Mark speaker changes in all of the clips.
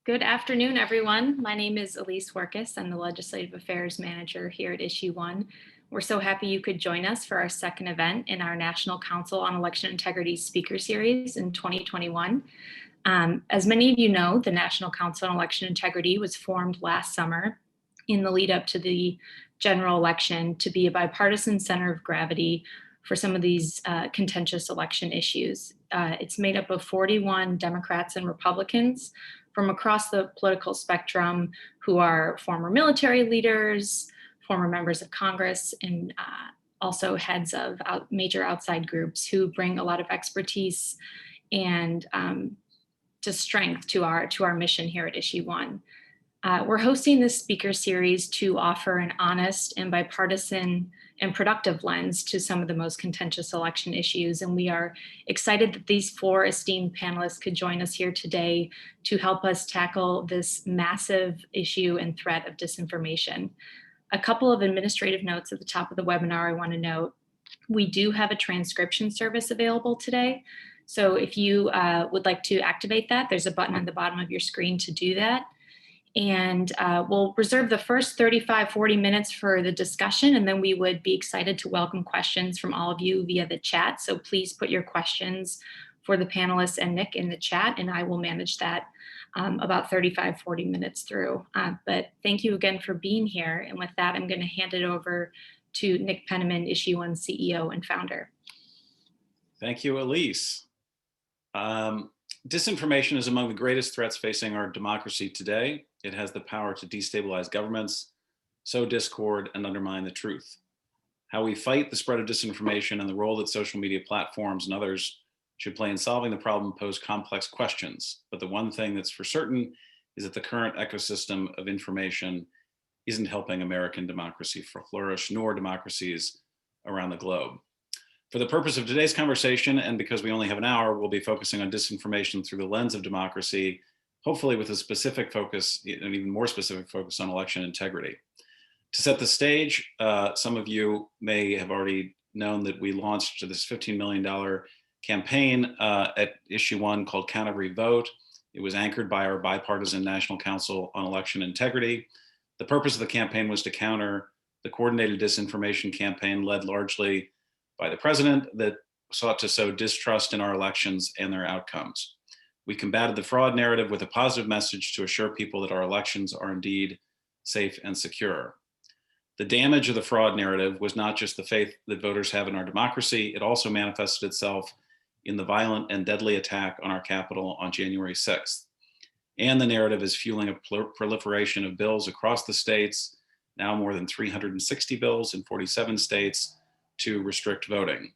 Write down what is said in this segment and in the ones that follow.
Speaker 1: Good afternoon, everyone. My name is Elise Workis. I'm the Legislative Affairs Manager here at Issue 1. We're so happy you could join us for our second event in our National Council on Election Integrity Speaker Series in 2021. As many of you know, the National Council on Election Integrity was formed last summer in the lead up to the general election to be a bipartisan center of gravity for some of these contentious election issues. It's made up of 41 Democrats and Republicans from across the political spectrum who are former military leaders, former members of Congress, and also heads of major outside groups who bring a lot of expertise and just strength to our mission here at Issue 1. We're hosting this speaker series to offer an honest and bipartisan and productive lens to some of the most contentious election issues. And we are excited that these four esteemed panelists could join us here today to help us tackle this massive issue and threat of disinformation. A couple of administrative notes at the top of the webinar I want to note. We do have a transcription service available today. So if you would like to activate that, there's a button on the bottom of your screen to do that. And we'll reserve the first 35-40 minutes for the discussion, and then we would be excited to welcome questions from all of you via the chat. So please put your questions for the panelists and Nick in the chat, and I will manage that about 35-40 minutes through. But thank you again for being here. And with that, I'm going to hand it over to Nick Penniman, Issue 1 CEO and founder.
Speaker 2: Thank you, Elise. Disinformation is among the greatest threats facing our democracy today. It has the power to destabilize governments, sow discord, and undermine the truth. How we fight the spread of disinformation and the role that social media platforms and others should play in solving the problem pose complex questions. But the one thing that's for certain is that the current ecosystem of information isn't helping American democracy flourish, nor democracies around the globe. For the purpose of today's conversation, and because we only have an hour, we'll be focusing on disinformation through the lens of democracy, hopefully with a specific focus, an even more specific focus on election integrity. To set the stage, some of you may have already known that we launched this $15 million campaign at Issue 1 called Count Every Vote. It was anchored by our bipartisan National Council on Election Integrity. The purpose of the campaign was to counter the coordinated disinformation campaign led largely by the president that sought to sow distrust in our elections and their outcomes. We combated the fraud narrative with a positive message to assure people that our elections are indeed safe and secure. The damage of the fraud narrative was not just the faith that voters have in our democracy, it also manifested itself in the violent and deadly attack on our Capitol on January 6th. And the narrative is fueling a proliferation of bills across the states, now more than 360 bills in 47 states, to restrict voting.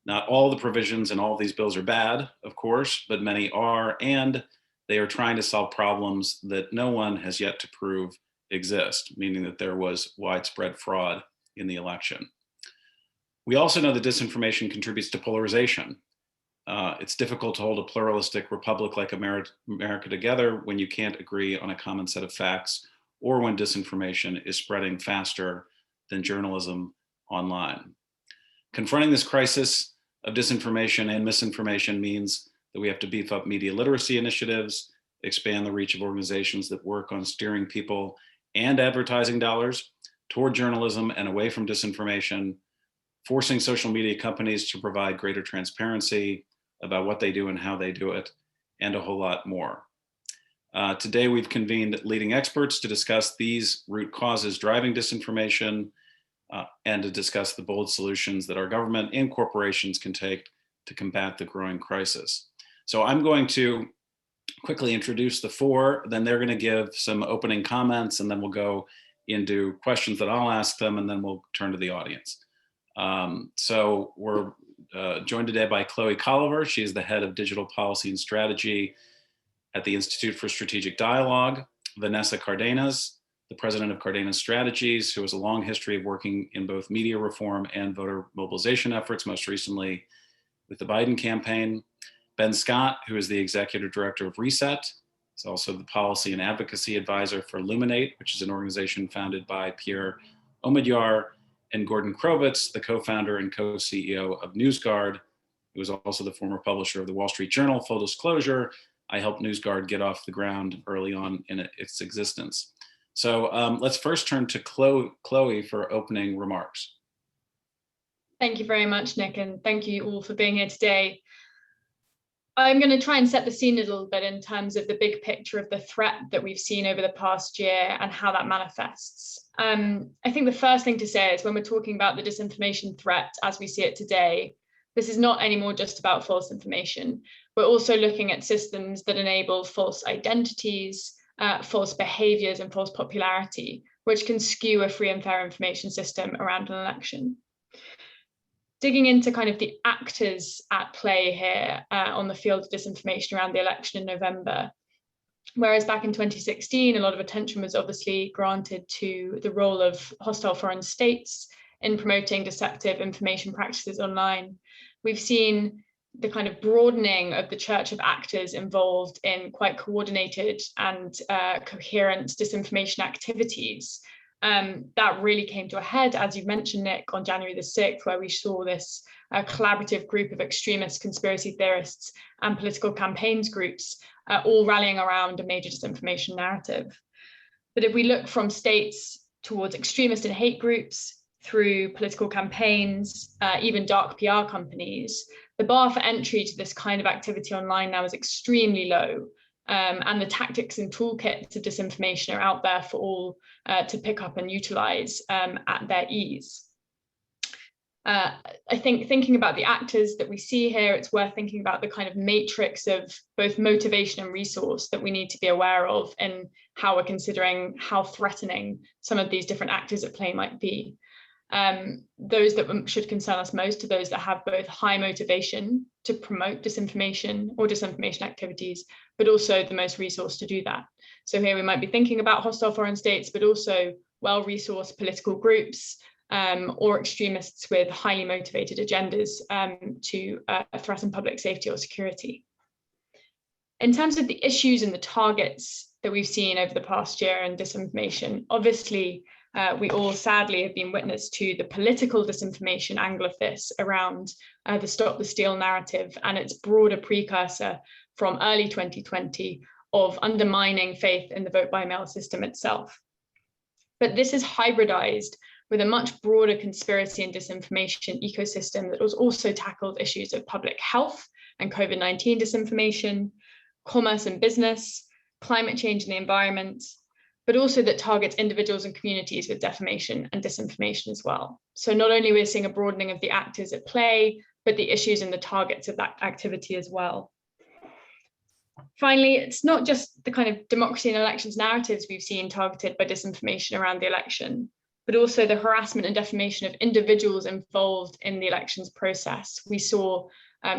Speaker 2: Not all the provisions in all of these bills are bad, of course, but many are, and they are trying to solve problems that no one has yet to prove exist, meaning that there was widespread fraud in the election. We also know that disinformation contributes to polarization. It's difficult to hold a pluralistic republic like America together when you can't agree on a common set of facts, or when disinformation is spreading faster than journalism online. Confronting this crisis of disinformation and misinformation means that we have to beef up media literacy initiatives, expand the reach of organizations that work on steering people and advertising dollars toward journalism and away from disinformation, forcing social media companies to provide greater transparency about what they do and how they do it, and a whole lot more. Today, we've convened leading experts to discuss these root causes driving disinformation, and to discuss the bold solutions that our government and corporations can take to combat the growing crisis. So I'm going to quickly introduce the four, then they're going to give some opening comments, and then we'll go into questions that I'll ask them, and then we'll turn to the audience. So we're joined today by Chloe Colliver. She is the head of digital policy and strategy at the Institute for Strategic Dialogue. Vanessa Cardenas, the president of Cardenas Strategies, who has a long history of working in both media reform and voter mobilization efforts, most recently with the Biden campaign. Ben Scott, who is the executive director of Reset. He's also the policy and advocacy advisor for Illuminate, which is an organization founded by Pierre Omidyar, and Gordon Krovitz, the co-founder and co-CEO of Newsguard, who is also the former publisher of the Wall Street Journal. Full disclosure, I helped Newsguard get off the ground early on in its existence. So let's first turn to Chloe for opening remarks.
Speaker 3: Thank you very much, Nick, and thank you all for being here today. I'm going to try and set the scene a little bit in terms of the big picture of the threat that we've seen over the past year and how that manifests. I think the first thing to say is when we're talking about the disinformation threat as we see it today, this is not anymore just about false information. We're also looking at systems that enable false identities, false behaviors, and false popularity, which can skew a free and fair information system around an election. Digging into kind of the actors at play here on the field of disinformation around the election in November. Whereas back in 2016, a lot of attention was obviously granted to the role of hostile foreign states in promoting deceptive information practices online. We've seen the kind of broadening of the church of actors involved in quite coordinated and coherent disinformation activities. That really came to a head, as you mentioned, Nick, on January the 6th, where we saw this collaborative group of extremist conspiracy theorists and political campaigns groups all rallying around a major disinformation narrative. But if we look from states towards extremist and hate groups, through political campaigns, even dark PR companies, the bar for entry to this kind of activity online now is extremely low. And the tactics and toolkits of disinformation are out there for all to pick up and utilize at their ease. I think thinking about the actors that we see here, it's worth thinking about the kind of matrix of both motivation and resource that we need to be aware of and how we're considering how threatening some of these different actors at play might be. Those that should concern us most are those that have both high motivation to promote disinformation or disinformation activities, but also the most resource to do that. So here we might be thinking about hostile foreign states, but also well-resourced political groups or extremists with highly motivated agendas to threaten public safety or security. In terms of the issues and the targets that we've seen over the past year in disinformation, obviously, we all sadly have been witness to the political disinformation angle of this around the Stop the Steal narrative and its broader precursor from early 2020 of undermining faith in the vote by mail system itself. But this is hybridized with a much broader conspiracy and disinformation ecosystem that was also tackled issues of public health and COVID-19 disinformation, commerce and business, climate change and the environment, but also that targets individuals and communities with defamation and disinformation as well. So not only we're seeing a broadening of the actors at play, but the issues and the targets of that activity as well. Finally, it's not just the kind of democracy and elections narratives we've seen targeted by disinformation around the election, but also the harassment and defamation of individuals involved in the elections process. We saw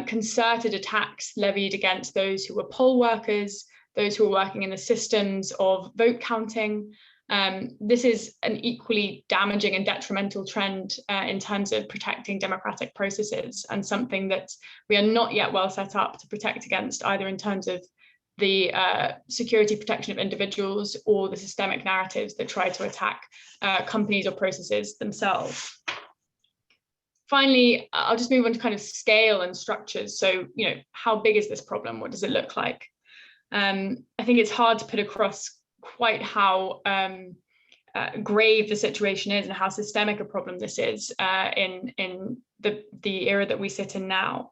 Speaker 3: concerted attacks levied against those who were poll workers, those who are working in the systems of vote counting. This is an equally damaging and detrimental trend in terms of protecting democratic processes, and something that we are not yet well set up to protect against, either in terms of the security protection of individuals or the systemic narratives that try to attack companies or processes themselves. Finally, I'll just move on to kind of scale and structures. So, how big is this problem? What does it look like? I think it's hard to put across quite how grave the situation is and how systemic a problem this is in the era that we sit in now.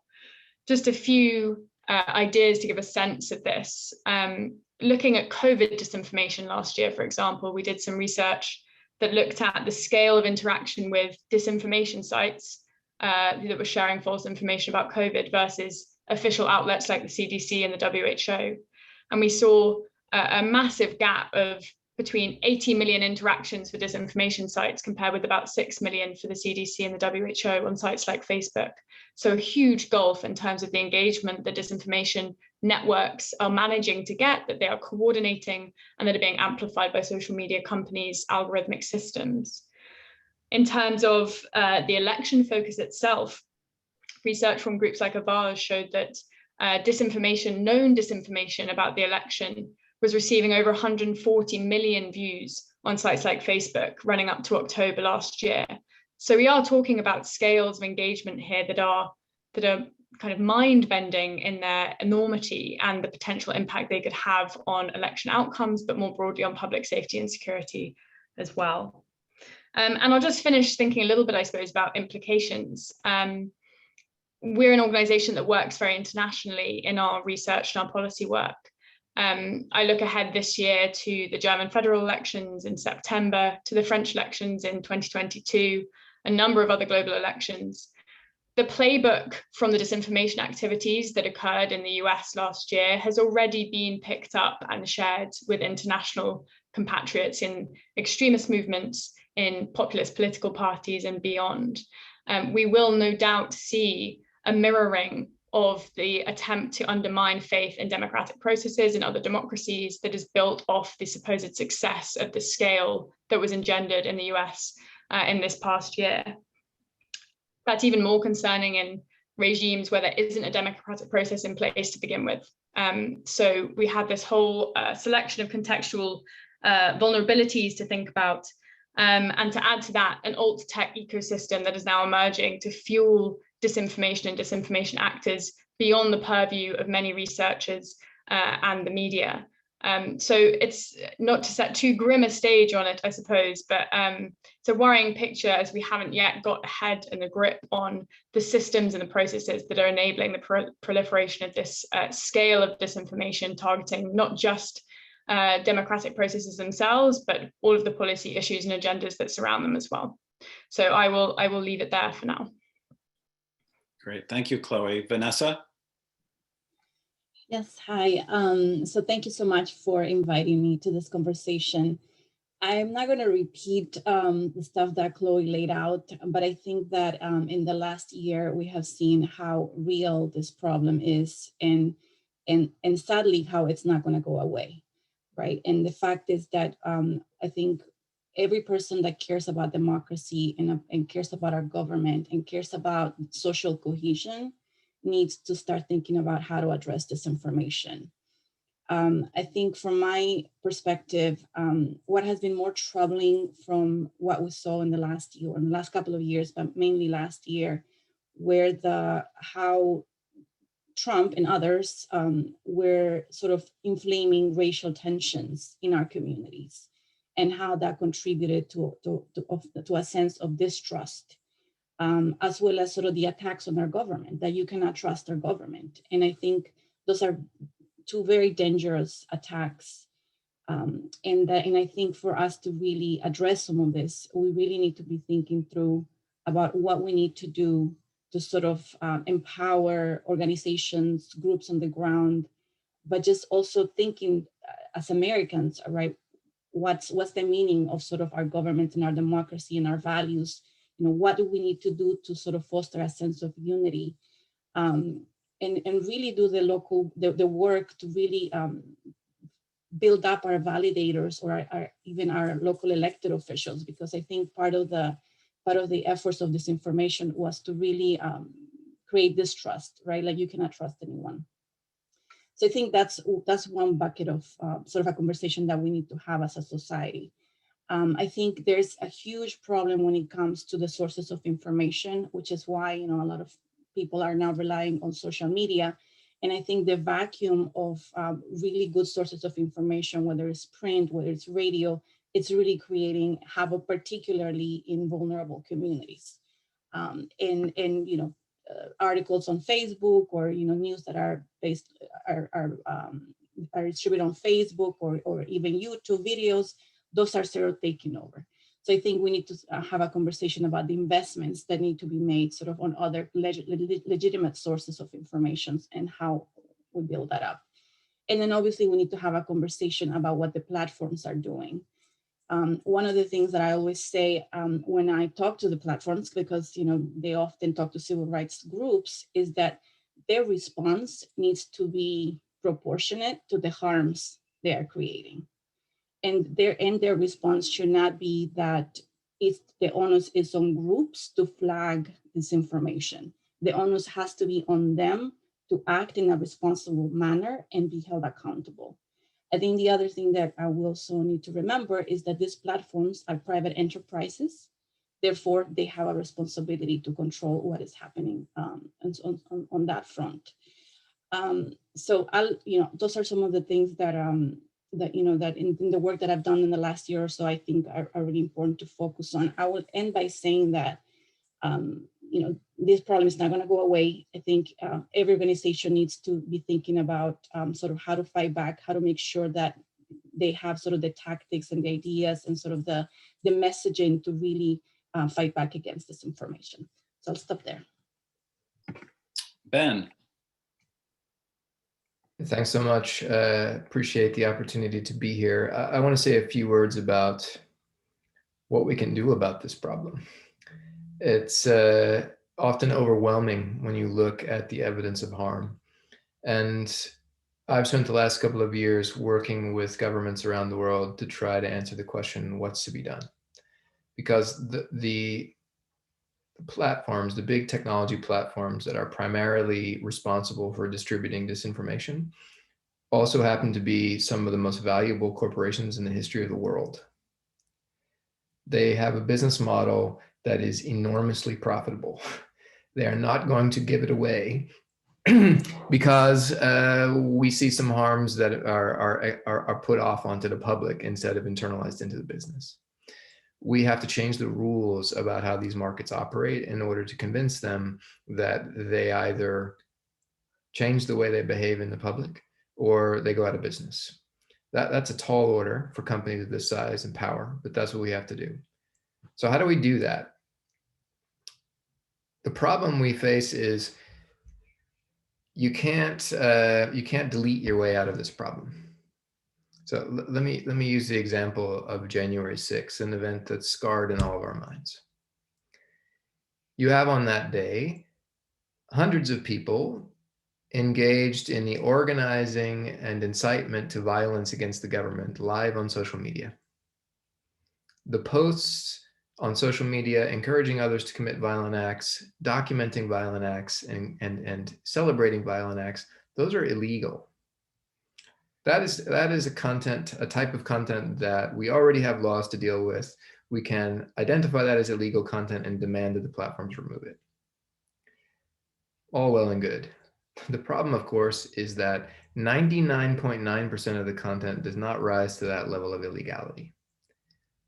Speaker 3: Just a few ideas to give a sense of this. Looking at COVID disinformation last year, for example, we did some research that looked at the scale of interaction with disinformation sites that were sharing false information about COVID versus official outlets like the CDC and the WHO. And we saw a massive gap of between 80 million interactions for disinformation sites compared with about 6 million for the CDC and the WHO on sites like Facebook. So a huge gulf in terms of the engagement that disinformation networks are managing to get, that they are coordinating, and that are being amplified by social media companies' algorithmic systems. In terms of the election focus itself, research from groups like Avaz showed that known disinformation about the election was receiving over 140 million views on sites like Facebook running up to October last year. So we are talking about scales of engagement here that are kind of mind-bending in their enormity and the potential impact they could have on election outcomes, but more broadly on public safety and security as well. And I'll just finish thinking a little bit, I suppose, about implications. We're an organization that works very internationally in our research and our policy work. I look ahead this year to the German federal elections in September, to the French elections in 2022, a number of other global elections. The playbook from the disinformation activities that occurred in the US last year has already been picked up and shared with international compatriots in extremist movements, in populist political parties and beyond. We will no doubt see a mirroring of the attempt to undermine faith in democratic processes in other democracies that is built off the supposed success of the scale that was engendered in the US in this past year. That's even more concerning in regimes where there isn't a democratic process in place to begin with. So we have this whole selection of contextual vulnerabilities to think about. And to add to that, an alt tech ecosystem that is now emerging to fuel disinformation and disinformation actors beyond the purview of many researchers and the media. So it's not to set too grim a stage on it, I suppose, but it's a worrying picture as we haven't yet got ahead and a grip on the systems and the processes that are enabling the proliferation of this scale of disinformation, targeting not just democratic processes themselves, but all of the policy issues and agendas that surround them as well. So I will leave it there for now.
Speaker 2: Great, thank you, Chloe. Vanessa?
Speaker 4: Yes, hi. So thank you so much for inviting me to this conversation. I'm not going to repeat the stuff that Chloe laid out, but I think that in the last year, we have seen how real this problem is and sadly, how it's not going to go away, right? And the fact is that I think every person that cares about democracy and cares about our government and cares about social cohesion needs to start thinking about how to address disinformation. I think from my perspective, what has been more troubling from what we saw in the last year, in the last couple of years, but mainly last year, where how Trump and others were sort of inflaming racial tensions in our communities, and how that contributed to a sense of distrust, as well as sort of the attacks on our government, that you cannot trust our government. And I think those are two very dangerous attacks. And I think for us to really address some of this, we really need to be thinking through about what we need to do to sort of empower organizations, groups on the ground, but just also thinking as Americans, right? What's the meaning of sort of our government and our democracy and our values? You know, what do we need to do to sort of foster a sense of unity, and really do the work to really build up our validators or even our local elected officials, because I think part of the efforts of disinformation was to really create distrust, right? Like you cannot trust anyone. So I think that's one bucket of sort of a conversation that we need to have as a society. I think there's a huge problem when it comes to the sources of information, which is why, you know, a lot of people are now relying on social media. And I think the vacuum of really good sources of information, whether it's print, whether it's radio, it's really creating havoc, particularly in vulnerable communities. And you know, articles on Facebook, or you know, news that are distributed on Facebook or even YouTube videos, those are sort of taking over. So I think we need to have a conversation about the investments that need to be made sort of on other legitimate sources of information and how we build that up. And then obviously we need to have a conversation about what the platforms are doing. One of the things that I always say when I talk to the platforms, because you know they often talk to civil rights groups, is that their response needs to be proportionate to the harms they are creating. And their response should not be that the onus is on groups to flag disinformation. The onus has to be on them to act in a responsible manner and be held accountable. I think the other thing that we also need to remember is that these platforms are private enterprises. Therefore, they have a responsibility to control what is happening and on that front. So those are some of the things that that in the work that I've done in the last year or so, I think are really important to focus on. I will end by saying that this problem is not going to go away. I think every organization needs to be thinking about sort of how to fight back, how to make sure that they have sort of the tactics and the ideas and sort of the messaging to really fight back against disinformation. So I'll stop there.
Speaker 2: Ben.
Speaker 5: Thanks so much. Appreciate the opportunity to be here. I want to say a few words about what we can do about this problem. It's often overwhelming when you look at the evidence of harm. And I've spent the last couple of years working with governments around the world to try to answer the question, what's to be done? Because the platforms, the big technology platforms that are primarily responsible for distributing disinformation also happen to be some of the most valuable corporations in the history of the world. They have a business model that is enormously profitable. They are not going to give it away because we see some harms that are put off onto the public instead of internalized into the business. We have to change the rules about how these markets operate in order to convince them that they either change the way they behave in the public or they go out of business. That's a tall order for companies of this size and power, but that's what we have to do. So how do we do that? The problem we face is you can't delete your way out of this problem. So let me use the example of January 6th, an event that's scarred in all of our minds. You have on that day hundreds of people engaged in the organizing and incitement to violence against the government live on social media. The posts on social media encouraging others to commit violent acts, documenting violent acts, and celebrating violent acts, those are illegal. That is a type of content that we already have laws to deal with. We can identify that as illegal content and demand that the platforms remove it. All well and good. The problem, of course, is that 99.9% of the content does not rise to that level of illegality.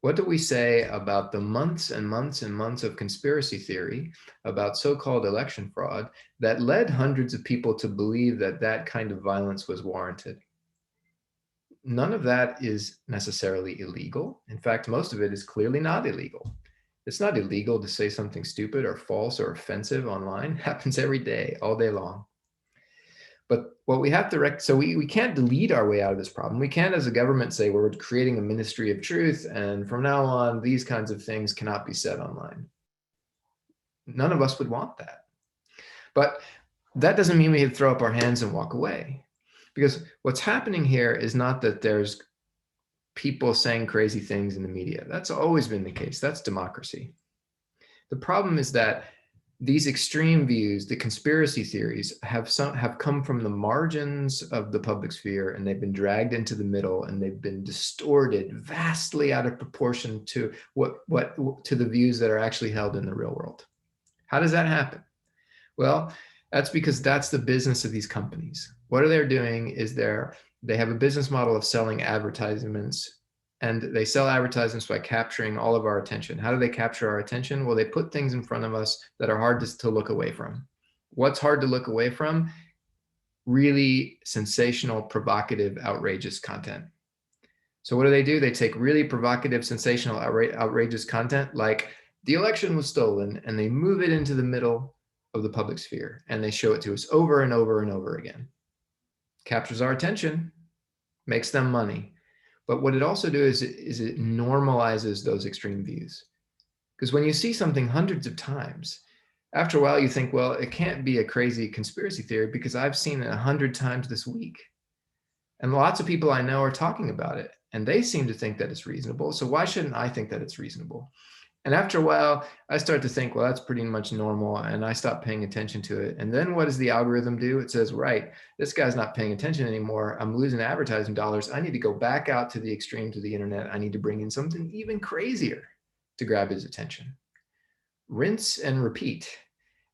Speaker 5: What do we say about the months and months and months of conspiracy theory about so-called election fraud that led hundreds of people to believe that that kind of violence was warranted? None of that is necessarily illegal. In fact, most of it is clearly not illegal. It's not illegal to say something stupid or false or offensive online. It happens every day, all day long. But what we have to, so we can't delete our way out of this problem. We can't, as a government, say we're creating a ministry of truth, and from now on, these kinds of things cannot be said online. None of us would want that. But that doesn't mean we have to throw up our hands and walk away. Because what's happening here is not that there's people saying crazy things in the media. That's always been the case. That's democracy. The problem is that these extreme views, the conspiracy theories, have come from the margins of the public sphere, and they've been dragged into the middle, and they've been distorted vastly out of proportion to to the views that are actually held in the real world. How does that happen? Well, that's because that's the business of these companies. What they're doing is they have a business model of selling advertisements, and they sell advertisements by capturing all of our attention. How do they capture our attention? Well, they put things in front of us that are hard to look away from. What's hard to look away from? Really sensational, provocative, outrageous content. So what do? They take really provocative, sensational, outrageous content like the election was stolen, and they move it into the middle of the public sphere, and they show it to us over and over and over again. Captures our attention, makes them money. But what it also does is it normalizes those extreme views. Because when you see something hundreds of times, after a while you think, well, it can't be a crazy conspiracy theory because I've seen it 100 times this week. And lots of people I know are talking about it, and they seem to think that it's reasonable. So why shouldn't I think that it's reasonable? And after a while, I start to think, well, that's pretty much normal, and I stop paying attention to it. And then what does the algorithm do? It says, right, this guy's not paying attention anymore. I'm losing advertising dollars. I need to go back out to the extremes of the internet. I need to bring in something even crazier to grab his attention. rinse and repeat.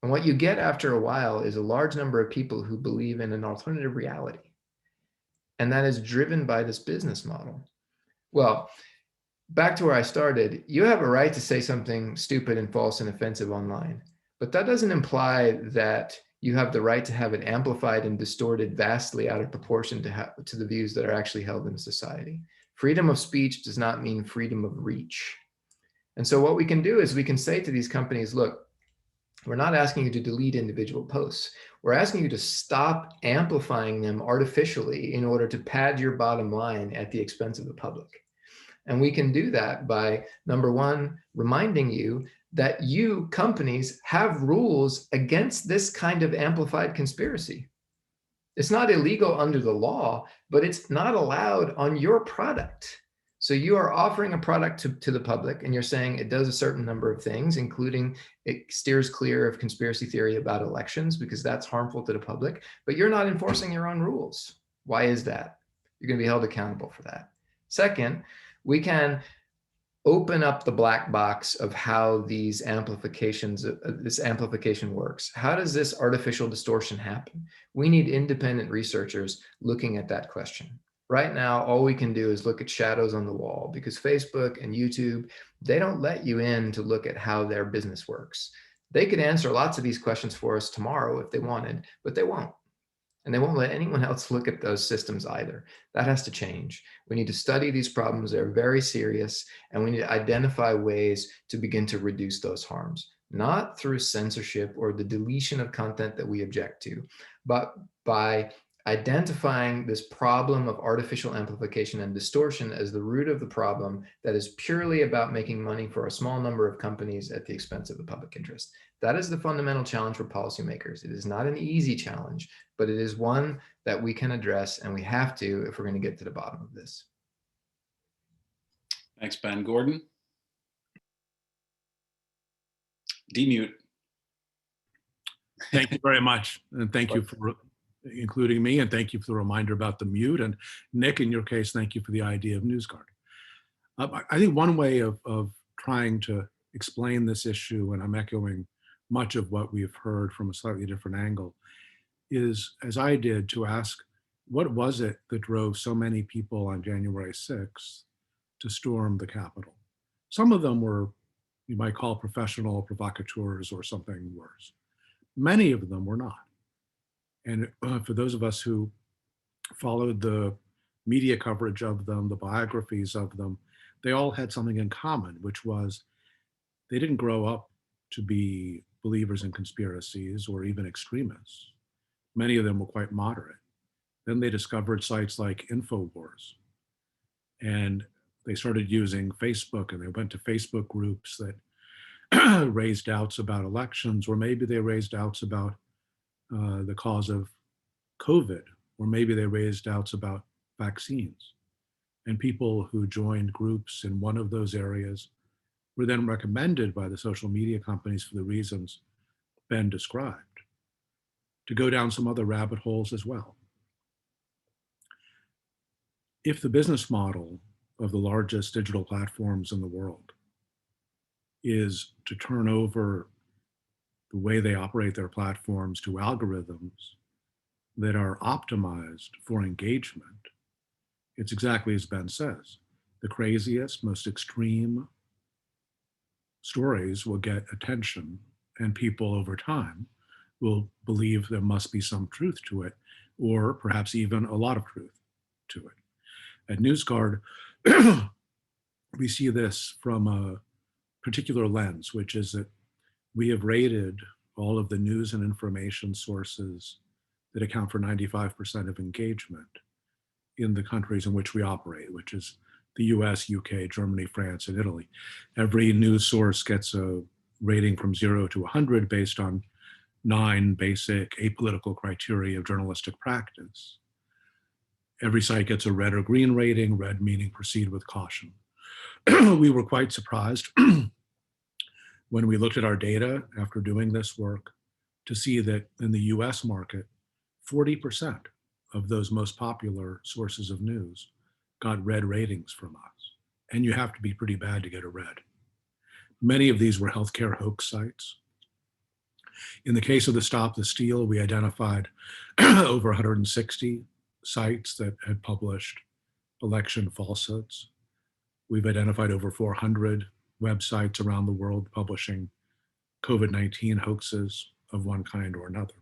Speaker 5: And what you get after a while is a large number of people who believe in an alternative reality. And that is driven by this business model. Well, back to where I started, you have a right to say something stupid and false and offensive online, but that doesn't imply that you have the right to have it amplified and distorted vastly out of proportion to the views that are actually held in society. Freedom of speech does not mean freedom of reach. And so what we can do is we can say to these companies, look, we're not asking you to delete individual posts. We're asking you to stop amplifying them artificially in order to pad your bottom line at the expense of the public. And we can do that by, number one, reminding you that you companies have rules against this kind of amplified conspiracy. It's not illegal under the law, but it's not allowed on your product. So you are offering a product to the public and you're saying it does a certain number of things, including it steers clear of conspiracy theory about elections because that's harmful to the public, but you're not enforcing your own rules. Why is that? You're going to be held accountable for that. Second, we can open up the black box of how these amplifications, this amplification works. How does this artificial distortion happen? We need independent researchers looking at that question. Right now, all we can do is look at shadows on the wall because Facebook and YouTube, they don't let you in to look at how their business works. They could answer lots of these questions for us tomorrow if they wanted, but they won't. And they won't let anyone else look at those systems either. That has to change. We need to study these problems. They're very serious, and we need to identify ways to begin to reduce those harms, not through censorship or the deletion of content that we object to, but by identifying this problem of artificial amplification and distortion as the root of the problem that is purely about making money for a small number of companies at the expense of the public interest. That is the fundamental challenge for policymakers. It is not an easy challenge, but it is one that we can address, and we have to if we're going to get to the bottom of this.
Speaker 2: Thanks, Ben. Gordon? Demute.
Speaker 6: Thank you very much. And thank you for including me, and thank you for the reminder about the mute. And Nick, in your case, thank you for the idea of Newsguard. I think one way of trying to explain this issue, and I'm echoing much of what we've heard from a slightly different angle, is, as I did, to ask, what was it that drove so many people on January 6th to storm the Capitol? Some of them were, you might call, professional provocateurs or something worse. Many of them were not. And for those of us who followed the media coverage of them, the biographies of them, they all had something in common, which was they didn't grow up to be believers in conspiracies or even extremists. Many of them were quite moderate. Then they discovered sites like InfoWars, and they started using Facebook, and they went to Facebook groups that raised doubts about elections, or maybe they raised doubts about the cause of COVID, or maybe they raised doubts about vaccines. And people who joined groups in one of those areas were then recommended by the social media companies for the reasons Ben described, to go down some other rabbit holes as well. If the business model of the largest digital platforms in the world is to turn over the way they operate their platforms to algorithms that are optimized for engagement, it's exactly as Ben says. The craziest, most extreme stories will get attention, and people over time will believe there must be some truth to it, or perhaps even a lot of truth to it. At Newsguard, we see this from a particular lens, which is that we have rated all of the news and information sources that account for 95% of engagement in the countries in which we operate, which is the US, UK, Germany, France, and Italy. Every news source gets a rating from 0 to 100 based on 9 basic apolitical criteria of journalistic practice. Every site gets a red or green rating, red meaning proceed with caution. We were quite surprised when we looked at our data after doing this work to see that in the US market, 40% of those most popular sources of news got red ratings from us. And you have to be pretty bad to get a red. Many of these were healthcare hoax sites. In the case of the Stop the Steal, we identified over 160 sites that had published election falsehoods. We've identified over 400 websites around the world publishing COVID-19 hoaxes of one kind or another.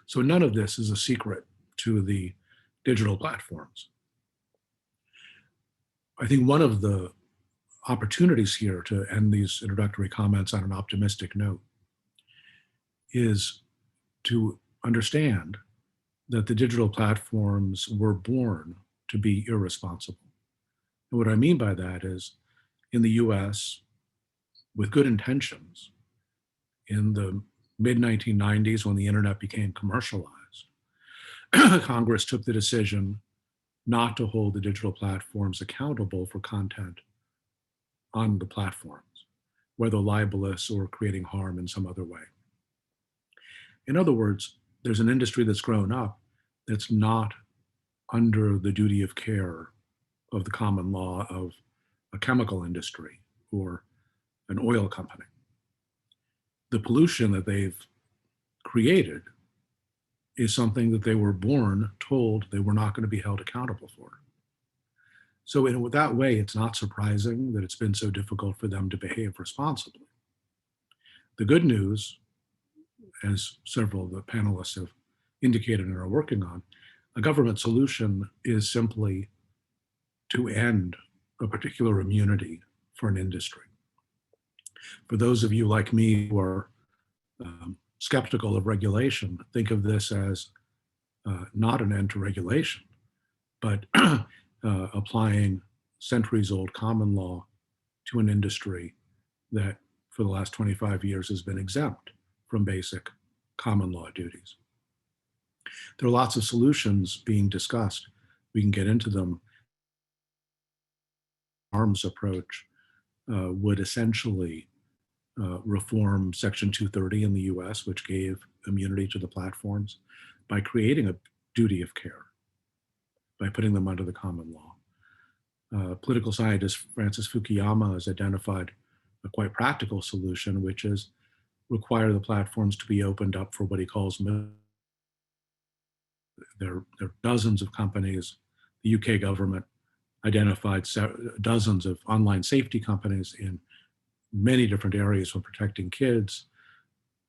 Speaker 6: So none of this is a secret to the digital platforms. I think one of the opportunities here to end these introductory comments on an optimistic note is to understand that the digital platforms were born to be irresponsible. And what I mean by that is, in the US, with good intentions, in the mid-1990s, when the internet became commercialized, Congress took the decision not to hold the digital platforms accountable for content on the platforms, whether libelous or creating harm in some other way. In other words, there's an industry that's grown up that's not under the duty of care of the common law of a chemical industry or an oil company. The pollution that they've created is something that they were born told they were not going to be held accountable for. So in that way, it's not surprising that it's been so difficult for them to behave responsibly. The good news, as several of the panelists have indicated and are working on, a government solution is simply to end a particular immunity for an industry. For those of you like me who are skeptical of regulation, think of this as not an end to regulation, but applying centuries-old common law to an industry that for the last 25 years has been exempt from basic common law duties. There are lots of solutions being discussed. We can get into them. Arms approach would essentially reform Section 230 in the US, which gave immunity to the platforms, by creating a duty of care, by putting them under the common law. Political scientist Francis Fukuyama has identified a quite practical solution, which is require the platforms to be opened up for what he calls there are dozens of companies. The UK government identified dozens of online safety companies in many different areas, from protecting kids,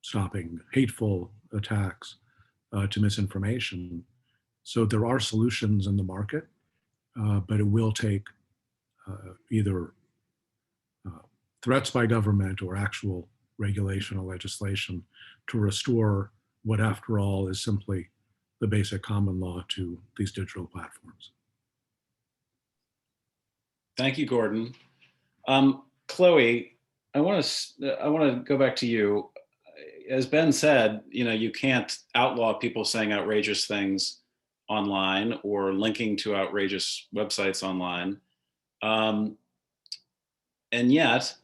Speaker 6: stopping hateful attacks, to misinformation. So there are solutions in the market, but it will take either threats by government or actual regulation or legislation to restore what, after all, is simply the basic common law to these digital platforms.
Speaker 2: Thank you, Gordon. Chloe, I want to go back to you. As Ben said, you can't outlaw people saying outrageous things online or linking to outrageous websites online. And yet,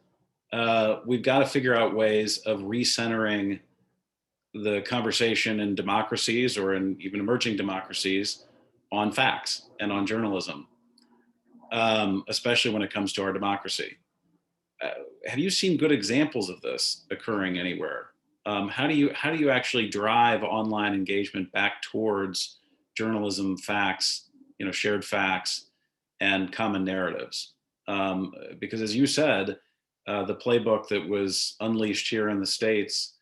Speaker 2: we've got to figure out ways of recentering the conversation in democracies, or in even emerging democracies, on facts and on journalism, especially when it comes to our democracy. Have you seen good examples of this occurring anywhere? How do you actually drive online engagement back towards journalism, facts, shared facts, and common narratives? Because, as you said, the playbook that was unleashed here in the States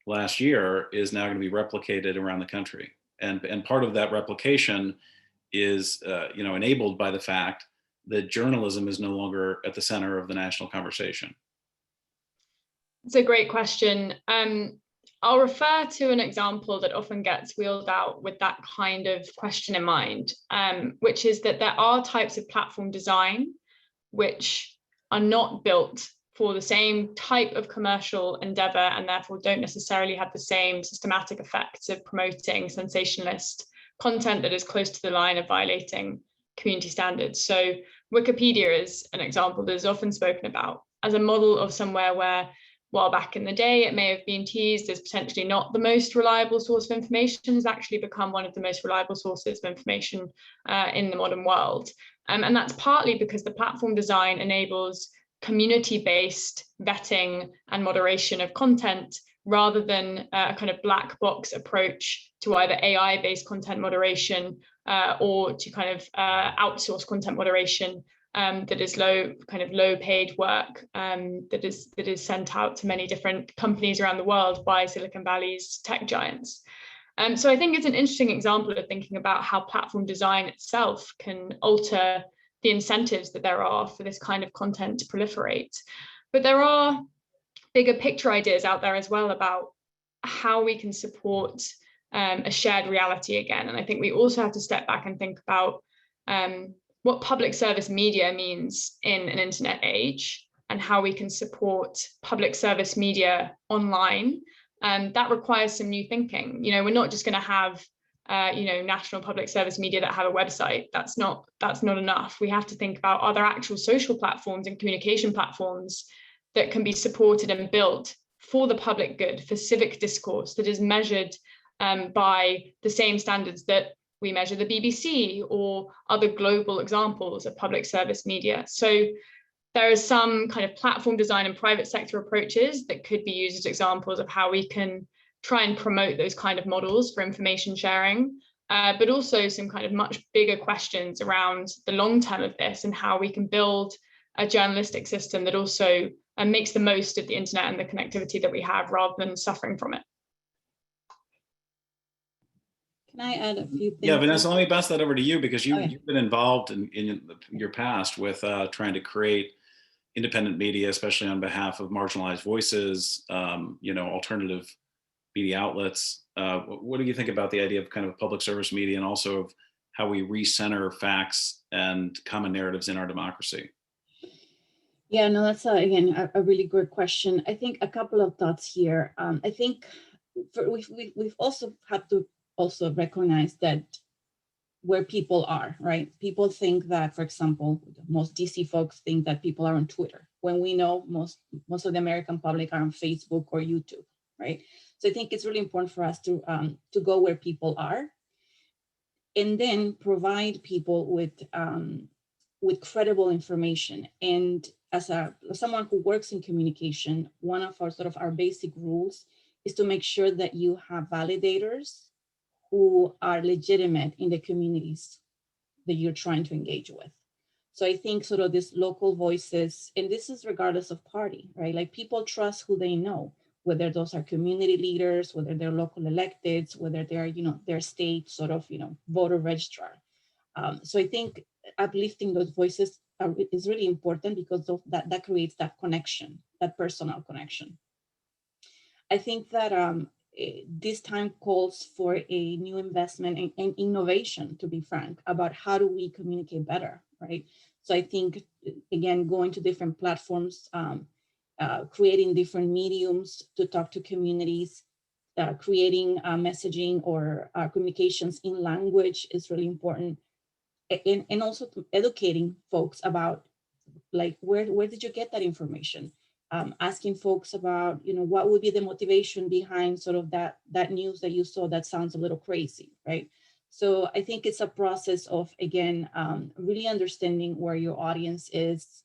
Speaker 2: last year is now going to be replicated around the country, and part of that replication is enabled by the fact that journalism is no longer at the center of the national conversation.
Speaker 3: It's a great question. I'll refer to an example that often gets wheeled out with that kind of question in mind, which is that there are types of platform design which are not built for the same type of commercial endeavor, and therefore don't necessarily have the same systematic effects of promoting sensationalist content that is close to the line of violating community standards. So Wikipedia is an example that is often spoken about as a model of somewhere where, while back in the day it may have been teased as potentially not the most reliable source of information, has actually become one of the most reliable sources of information in the modern world. And that's partly because the platform design enables community-based vetting and moderation of content, rather than a kind of black box approach to either AI-based content moderation or to kind of outsource content moderation that is low paid work that is sent out to many different companies around the world by Silicon Valley's tech giants. So I think it's an interesting example of thinking about how platform design itself can alter the incentives that there are for this kind of content to proliferate. But there are bigger picture ideas out there as well about how we can support a shared reality again. And I think we also have to step back and think about what public service media means in an internet age, and how we can support public service media online. That requires some new thinking. We're not just going to have national public service media that have a website. That's not enough. We have to think about, are there actual social platforms and communication platforms that can be supported and built for the public good, for civic discourse that is measured by the same standards that we measure the BBC or other global examples of public service media. So there is some kind of platform design and private sector approaches that could be used as examples of how we can try and promote those kind of models for information sharing, but also some kind of much bigger questions around the long term of this and how we can build a journalistic system that also makes the most of the internet and the connectivity that we have, rather than suffering from it.
Speaker 4: Can I add a few things?
Speaker 2: Yeah, Vanessa, let me pass that over to you, because
Speaker 4: Okay.
Speaker 2: you've been involved in your past with trying to create independent media, especially on behalf of marginalized voices, alternative media outlets. What do you think about the idea of kind of public service media, and also of how we recenter facts and common narratives in our democracy?
Speaker 4: Yeah, no, that's again a really good question. I think a couple of thoughts here. I think we've also had to also recognize that where people are, right? People think that, for example, most DC folks think that people are on Twitter, when we know most of the American public are on Facebook or YouTube, right? So I think it's really important for us to go where people are, and then provide people with credible information. And as someone who works in communication, one of our basic rules is to make sure that you have validators who are legitimate in the communities that you're trying to engage with. So I think sort of these local voices, and this is regardless of party, right? Like, people trust who they know, whether those are community leaders, whether they're local electeds, whether they're, their state voter registrar. So I think uplifting those voices is really important, because that creates that connection, that personal connection. I think that this time calls for a new investment and innovation, to be frank, about how do we communicate better, right? So I think, again, going to different platforms, creating different mediums to talk to communities, creating messaging or communications in language is really important. And also educating folks about, like, where did you get that information? Asking folks about, what would be the motivation behind sort of that news that you saw that sounds a little crazy, right? So I think it's a process of, again, really understanding where your audience is,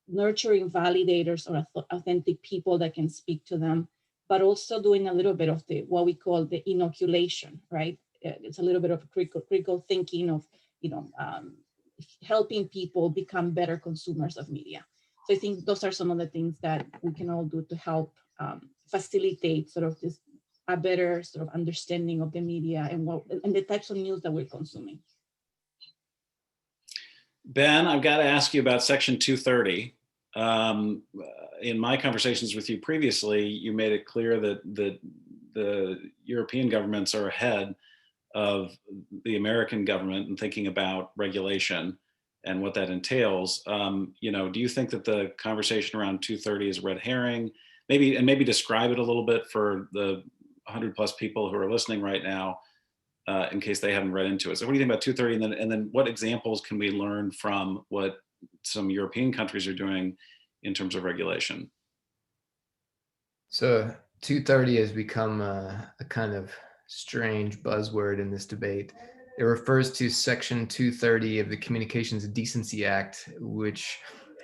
Speaker 4: nurturing validators or authentic people that can speak to them, but also doing a little bit of what we call the inoculation, right? It's a little bit of critical thinking of, helping people become better consumers of media. So I think those are some of the things that we can all do to help facilitate sort of a better sort of understanding of the media and the types of news that we're consuming.
Speaker 2: Ben, I've got to ask you about Section 230. In my conversations with you previously, you made it clear that the European governments are ahead of the American government in thinking about regulation and what that entails. Do you think that the conversation around 230 is a red herring? Maybe describe it a little bit for the 100+ people who are listening right now, in case they haven't read into it. So what do you think about 230? And then what examples can we learn from what some European countries are doing in terms of regulation?
Speaker 5: So 230 has become a kind of strange buzzword in this debate. It refers to Section 230 of the Communications Decency Act, which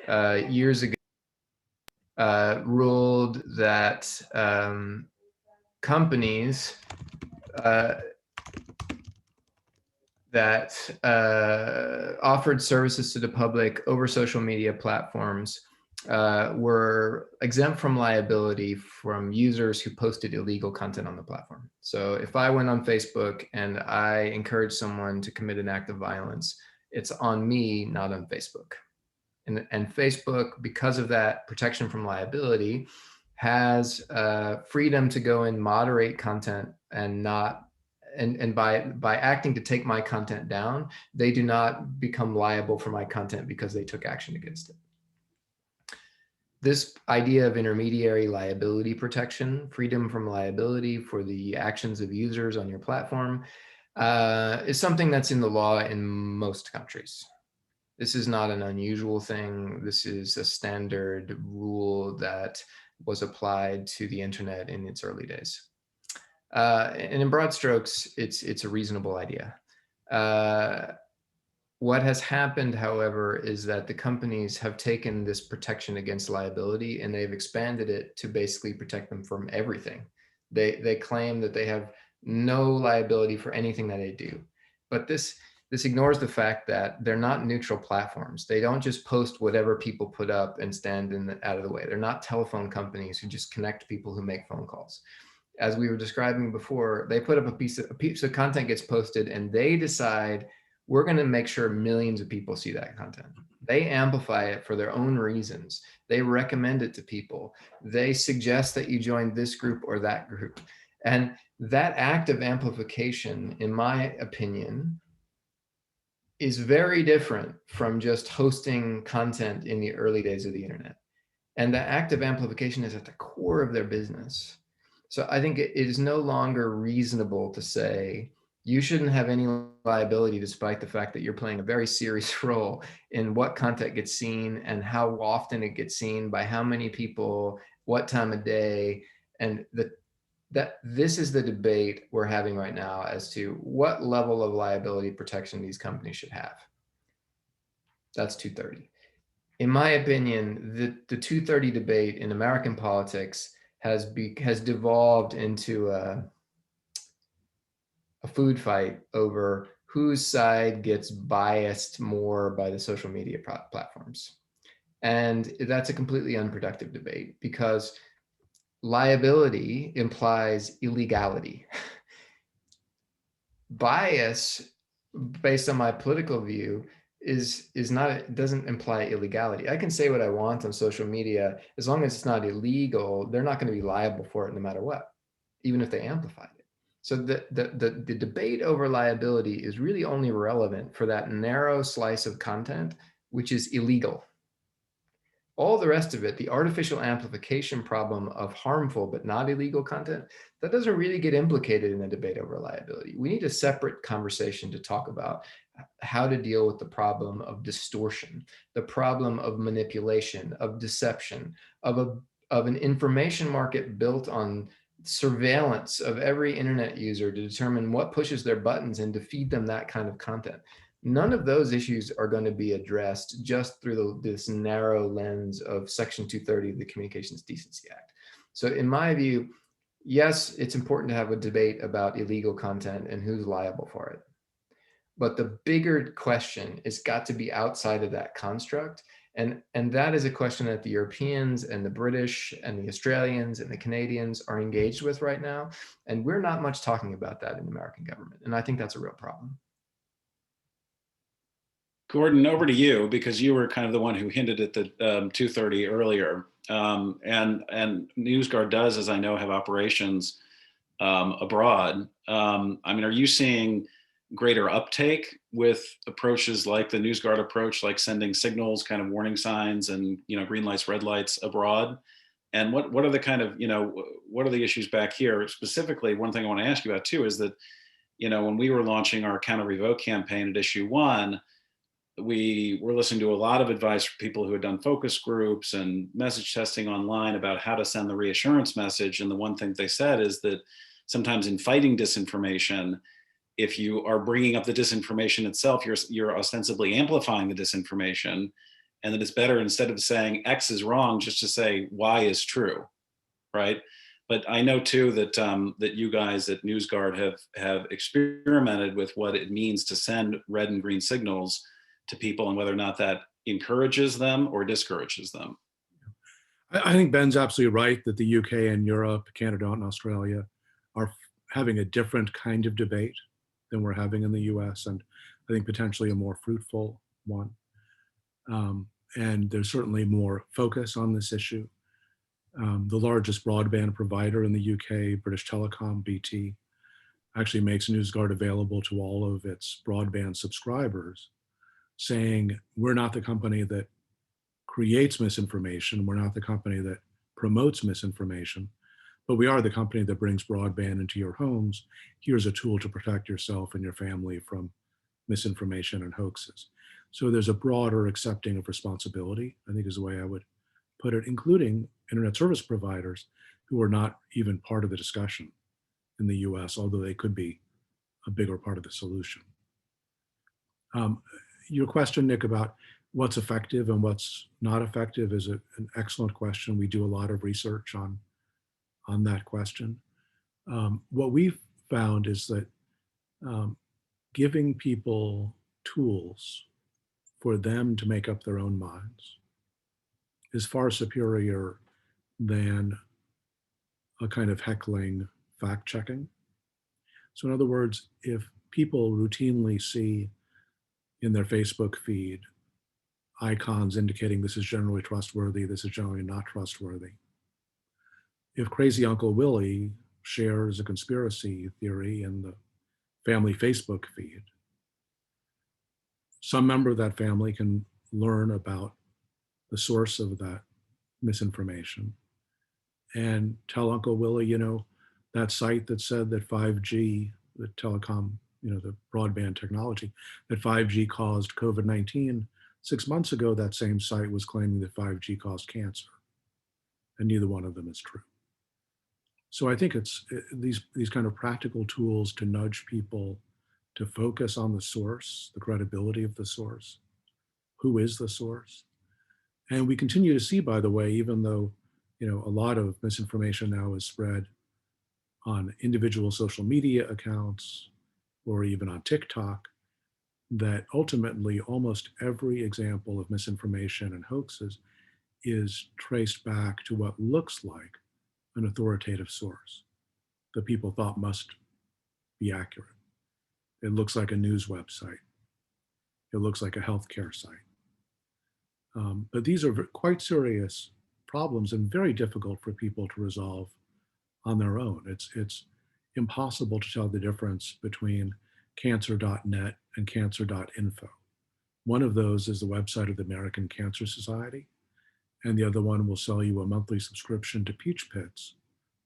Speaker 5: years ago ruled that companies that offered services to the public over social media platforms were exempt from liability from users who posted illegal content on the platform. So if I went on Facebook and I encouraged someone to commit an act of violence, it's on me, not on Facebook. And Facebook, because of that protection from liability, has freedom to go and moderate content and not, and by acting to take my content down, they do not become liable for my content because they took action against it. This idea of intermediary liability protection, freedom from liability for the actions of users on your platform, is something that's in the law in most countries. This is not an unusual thing. This is a standard rule that was applied to the internet in its early days. And in broad strokes, it's a reasonable idea. What has happened, however, is that the companies have taken this protection against liability and they've expanded it to basically protect them from everything. They claim that they have no liability for anything that they do. But this ignores the fact that they're not neutral platforms. They don't just post whatever people put up and stand out of the way. They're not telephone companies who just connect people who make phone calls. As we were describing before, they put up a piece of content gets posted and they decide, we're going to make sure millions of people see that content. They amplify it for their own reasons. They recommend it to people. They suggest that you join this group or that group. And that act of amplification, in my opinion, is very different from just hosting content in the early days of the internet. And the act of amplification is at the core of their business. So I think it is no longer reasonable to say you shouldn't have any liability despite the fact that you're playing a very serious role in what content gets seen and how often it gets seen by how many people, what time of day, and that this is the debate we're having right now as to what level of liability protection these companies should have. That's 230. In my opinion, the 230 debate in American politics has devolved into a food fight over whose side gets biased more by the social media platforms. And that's a completely unproductive debate because liability implies illegality. Bias, based on my political view, doesn't imply illegality. I can say what I want on social media as long as it's not illegal. They're not going to be liable for it no matter what, even if they amplify it. So the debate over liability is really only relevant for that narrow slice of content, which is illegal. All the rest of it, the artificial amplification problem of harmful but not illegal content, that doesn't really get implicated in the debate over liability. We need a separate conversation to talk about how to deal with the problem of distortion, the problem of manipulation, of deception, of an information market built on surveillance of every internet user to determine what pushes their buttons and to feed them that kind of content. None of those issues are going to be addressed just through this narrow lens of Section 230 of the Communications Decency Act. So in my view, yes, it's important to have a debate about illegal content and who's liable for it. But the bigger question has got to be outside of that construct. And that is a question that the Europeans and the British and the Australians and the Canadians are engaged with right now. And we're not much talking about that in the American government. And I think that's a real problem.
Speaker 2: Gordon, over to you, because you were kind of the one who hinted at the 230 earlier. And Newsguard does, as I know, have operations abroad. I mean, are you seeing greater uptake with approaches like the Newsguard approach, like sending signals, kind of warning signs and, green lights, red lights abroad? And what are the kind of, what are the issues back here? Specifically, one thing I want to ask you about too is that, when we were launching our Counter Revoke campaign at Issue 1, we were listening to a lot of advice from people who had done focus groups and message testing online about how to send the reassurance message. And the one thing they said is that sometimes in fighting disinformation, if you are bringing up the disinformation itself, you're ostensibly amplifying the disinformation. and that it's better, instead of saying X is wrong, just to say Y is true, right? But I know too that that you guys at Newsguard have experimented with what it means to send red and green signals to people, and whether or not that encourages them or discourages them.
Speaker 6: I think Ben's absolutely right that the UK and Europe, Canada and Australia are having a different kind of debate than we're having in the US, and I think potentially a more fruitful one. And there's certainly more focus on this issue. The largest broadband provider in the UK, British Telecom, BT, actually makes Newsguard available to all of its broadband subscribers, saying we're not the company that creates misinformation, we're not the company that promotes misinformation, but we are the company that brings broadband into your homes. Here's a tool to protect yourself and your family from misinformation and hoaxes. So there's a broader accepting of responsibility, I think is the way I would put it, including internet service providers who are not even part of the discussion in the US, although they could be a bigger part of the solution. Your question, Nick, about what's effective and what's not effective is an excellent question. We do a lot of research on that question. What we've found is that giving people tools for them to make up their own minds is far superior than a kind of heckling fact checking. So in other words, if people routinely see in their Facebook feed icons indicating this is generally trustworthy, this is generally not trustworthy. If crazy Uncle Willie shares a conspiracy theory in the family Facebook feed, some member of that family can learn about the source of that misinformation and tell Uncle Willie, you know, that site that said that 5G, the telecom, you know, the broadband technology, that 5G caused COVID-19, 6 months ago, that same site was claiming that 5G caused cancer, and neither one of them is true. So I think it's these kind of practical tools to nudge people to focus on the source, the credibility of the source, who is the source. And we continue to see, by the way, even though, you know, a lot of misinformation now is spread on individual social media accounts or even on TikTok, that ultimately almost every example of misinformation and hoaxes is traced back to what looks like an authoritative source that people thought must be accurate. It looks like a news website. It looks like a healthcare site. But these are quite serious problems and very difficult for people to resolve on their own. It's impossible to tell the difference between cancer.net and cancer.info. One of those is the website of the American Cancer Society, and the other one will sell you a monthly subscription to Peach Pits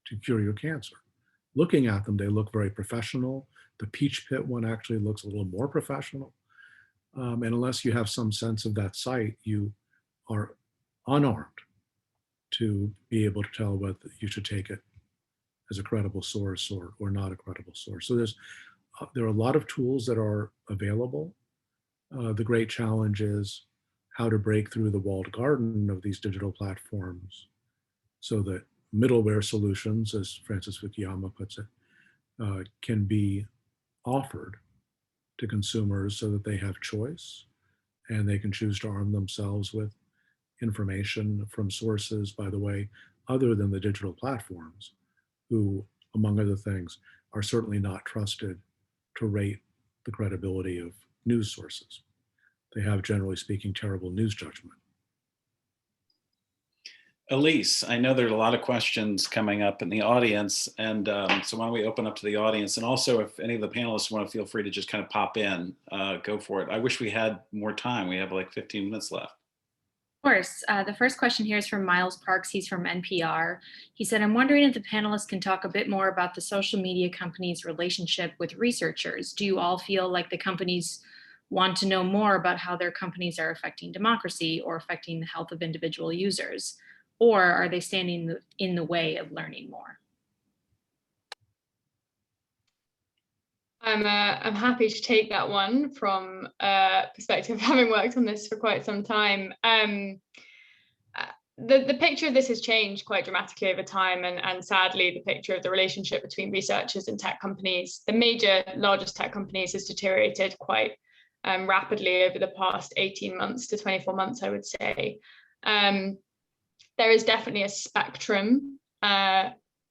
Speaker 6: to cure your cancer. Looking at them, they look very professional. The Peach Pit one actually looks a little more professional. And unless you have some sense of that site, you are unarmed to be able to tell whether you should take it as a credible source or not a credible source. So there are a lot of tools that are available. The great challenge is how to break through the walled garden of these digital platforms so that middleware solutions, as Francis Fukuyama puts it, can be offered to consumers so that they have choice and they can choose to arm themselves with information from sources, by the way, other than the digital platforms, who, among other things, are certainly not trusted to rate the credibility of news sources. They have, generally speaking, terrible news judgment.
Speaker 2: Elise, I know there's a lot of questions coming up in the audience, and so why don't we open up to the audience? And also, if any of the panelists want to, feel free to just kind of pop in, go for it. I wish we had more time. We have like 15 minutes left.
Speaker 1: Of course. The first question here is from Miles Parks. He's from NPR. He said, I'm wondering if the panelists can talk a bit more about the social media companies' relationship with researchers. Do you all feel like the companies want to know more about how their companies are affecting democracy or affecting the health of individual users? Or are they standing in the way of learning more?
Speaker 3: I'm happy to take that one from a perspective of having worked on this for quite some time. The picture of this has changed quite dramatically over time, and sadly, the picture of the relationship between researchers and tech companies, the major, largest tech companies, has deteriorated quite rapidly over the past 18 months to 24 months, I would say. There is definitely a spectrum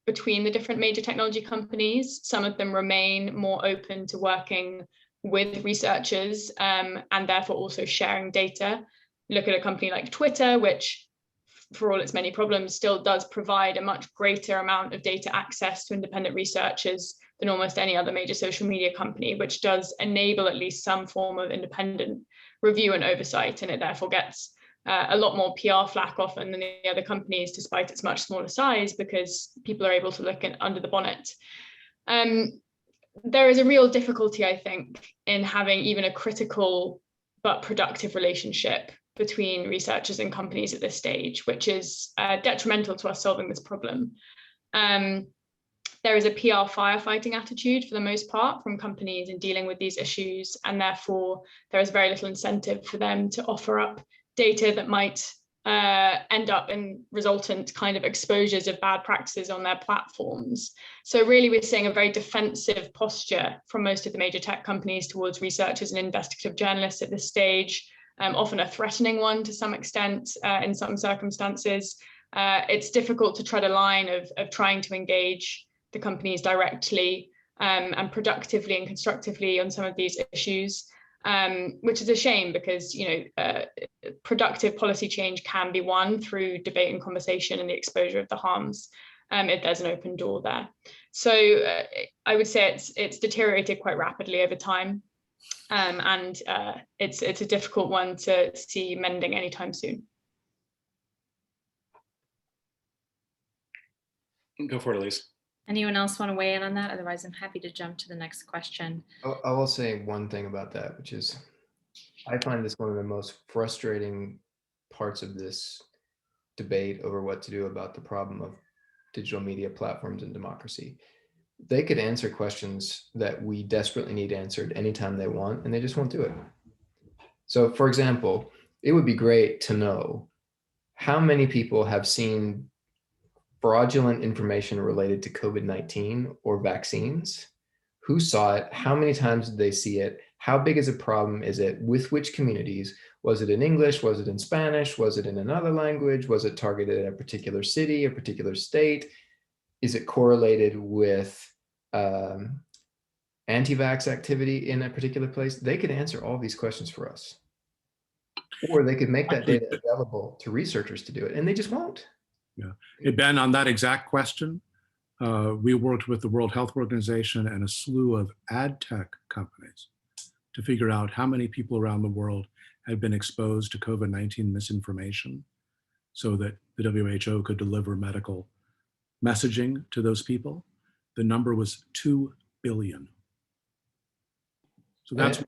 Speaker 3: between the different major technology companies. Some of them remain more open to working with researchers and therefore also sharing data. Look at a company like Twitter, which, for all its many problems, still does provide a much greater amount of data access to independent researchers than almost any other major social media company, which does enable at least some form of independent review and oversight. And it therefore gets a lot more PR flack often than the other companies, despite its much smaller size, because people are able to look under the bonnet. There is a real difficulty, I think, in having even a critical but productive relationship between researchers and companies at this stage, which is detrimental to us solving this problem. There is a PR firefighting attitude for the most part from companies in dealing with these issues, and therefore there is very little incentive for them to offer up data that might end up in resultant kind of exposures of bad practices on their platforms. So really we're seeing a very defensive posture from most of the major tech companies towards researchers and investigative journalists at this stage, often a threatening one to some extent in some circumstances. It's difficult to tread a line of trying to engage the companies directly and productively and constructively on some of these issues. Which is a shame because, productive policy change can be won through debate and conversation and the exposure of the harms if there's an open door there. So I would say it's deteriorated quite rapidly over time, and it's a difficult one to see mending anytime soon.
Speaker 2: Go for it, Elise.
Speaker 1: Anyone else want to weigh in on that? Otherwise, I'm happy to jump to the next question.
Speaker 5: I will say one thing about that, which is I find this one of the most frustrating parts of this debate over what to do about the problem of digital media platforms and democracy. They could answer questions that we desperately need answered anytime they want, and they just won't do it. So, for example, it would be great to know how many people have seen fraudulent information related to COVID-19 or vaccines. Who saw it? How many times did they see it? How big is a problem is it? With which communities? Was it in English? Was it in Spanish? Was it in another language? Was it targeted at a particular city, a particular state? Is it correlated with anti-vax activity in a particular place? They could answer all these questions for us. Or they could make that data available to researchers to do it, and they just won't.
Speaker 6: Yeah. Hey, Ben, on that exact question, we worked with the World Health Organization and a slew of ad tech companies to figure out how many people around the world had been exposed to COVID-19 misinformation so that the WHO could deliver medical messaging to those people. The number was 2 billion. So that's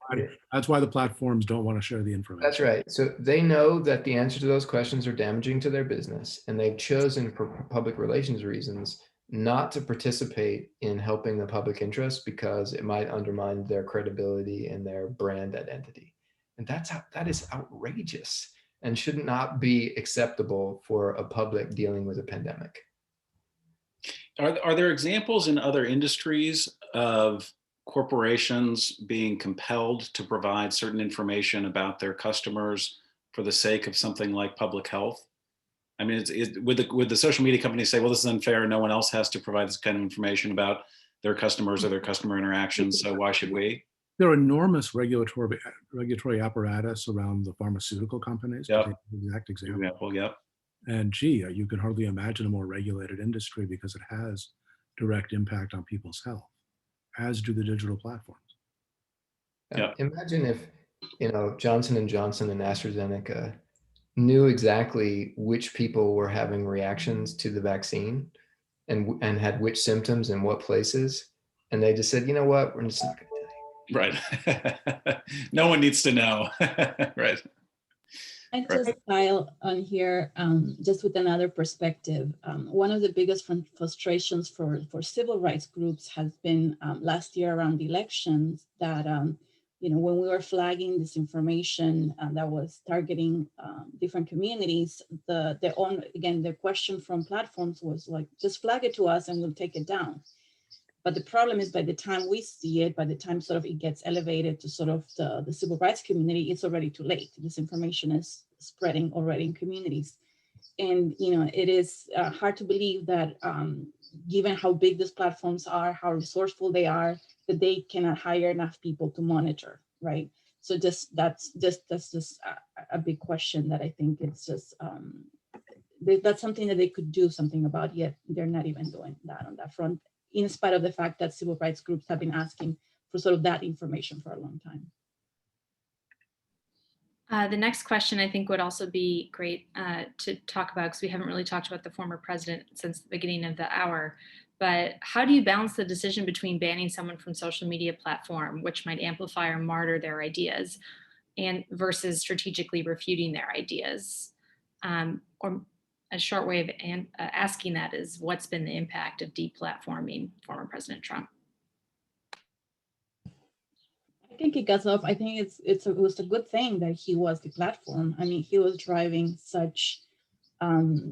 Speaker 6: why the platforms don't want to share the information.
Speaker 5: That's right. So they know that the answer to those questions are damaging to their business, and they've chosen for public relations reasons not to participate in helping the public interest because it might undermine their credibility and their brand identity. And that is outrageous and should not be acceptable for a public dealing with a pandemic.
Speaker 2: Are there examples in other industries of corporations being compelled to provide certain information about their customers for the sake of something like public health? I mean, would the social media companies say, well, this is unfair, no one else has to provide this kind of information about their customers or their customer interactions, so why should we?
Speaker 6: There are enormous regulatory apparatus around the pharmaceutical companies.
Speaker 2: Yep.
Speaker 6: To take the exact example.
Speaker 2: Yep.
Speaker 6: And gee, you can hardly imagine a more regulated industry because it has direct impact on people's health, as do the digital platforms.
Speaker 2: Yeah.
Speaker 5: Imagine if, Johnson & Johnson and AstraZeneca knew exactly which people were having reactions to the vaccine and had which symptoms in what places. And they just said, you know what, we're just not going to tell you.
Speaker 2: Right. No one needs to know. Right.
Speaker 4: I just pile on here, just with another perspective. One of the biggest frustrations for civil rights groups has been last year around the elections that, when we were flagging disinformation that was targeting different communities, the question from platforms was like, just flag it to us and we'll take it down. But the problem is by the time we see it, by the time sort of it gets elevated to sort of the civil rights community, it's already too late. This information is spreading already in communities. And, it is hard to believe that given how big these platforms are, how resourceful they are, that they cannot hire enough people to monitor, right? So that's just a big question that I think it's just, that's something that they could do something about, yet they're not even doing that on that front, in spite of the fact that civil rights groups have been asking for sort of that information for a long time.
Speaker 1: The next question I think would also be great to talk about, because we haven't really talked about the former president since the beginning of the hour, but how do you balance the decision between banning someone from social media platform, which might amplify or martyr their ideas, and versus strategically refuting their ideas? Or a short way of asking that is, what's been the impact of deplatforming former President Trump?
Speaker 4: I think it got off. I think it was a good thing that he was the platform. I mean, he was driving